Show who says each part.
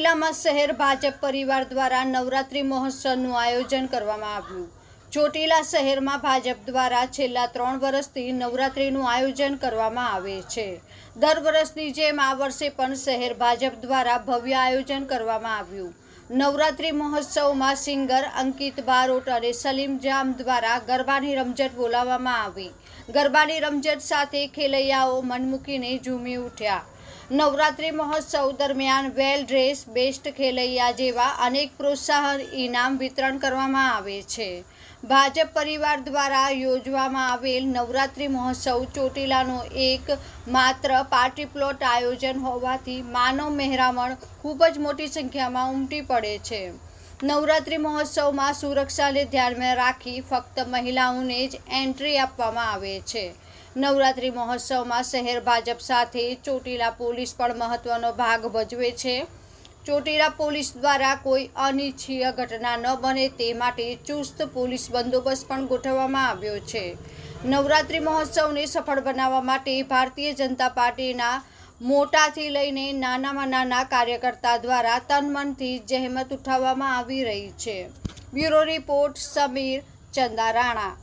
Speaker 1: ચોટીલામાં શહેર ભાજપ પરિવાર દ્વારા નવરાત્રિ મહોત્સવનું આયોજન કરવામાં આવ્યું। ચોટીલા શહેરમાં ભાજપ દ્વારા છેલ્લા 3 વર્ષથી નવરાત્રિનું આયોજન કરવામાં આવે છે। દર વર્ષની જેમ આ વર્ષે પણ શહેર ભાજપ દ્વારા ભવ્ય આયોજન કરવામાં આવ્યું। નવરાત્રિ મહોત્સવમાં સિંગર અંકિત બારોટ અને સલીમ જામ દ્વારા ગરબાની રમઝટ બોલાવવામાં આવી। ગરબાની રમઝટ સાથે ખેલૈયાઓ મન મૂકીને ઝૂમી ઉઠ્યા। નવરાત્રિ મહોત્સવ દરમિયાન વેલ ડ્રેસ, બેસ્ટ ખેલૈયા જેવા અનેક પ્રોત્સાહન ઇનામ વિતરણ કરવામાં આવે છે। ભાજપ પરિવાર દ્વારા યોજવામાં આવેલ નવરાત્રિ મહોત્સવ ચોટીલાનો એક માત્ર પાર્ટી પ્લોટ આયોજન હોવાથી માનવ મહેરામણ ખૂબ જ મોટી સંખ્યામાં ઉમટી પડે છે। નવરાત્રિ મહોત્સવમાં સુરક્ષાને ધ્યાનમાં રાખી ફક્ત મહિલાઓને જ એન્ટ્રી આપવામાં આવે છે। નવરાત્રિ મહોત્સવમાં શહેર ભાજપ સાથે ચોટીલા પોલીસ પણ મહત્વનો ભાગ ભજવે છે। ચોટીલા પોલીસ દ્વારા કોઈ અનિચ્છનીય ઘટના ન બને તે માટે ચુસ્ત પોલીસ બંદોબસ્ત પણ ગોઠવવામાં આવ્યો છે। નવરાત્રિ મહોત્સવને સફળ બનાવવા માટે ભારતીય જનતા પાર્ટીના મોટાથી લઈને નાનામાં નાના કાર્યકર્તા દ્વારા તન મનથી જહેમત ઉઠાવવામાં આવી રહી છે। Bureau report, Samir Chandarana.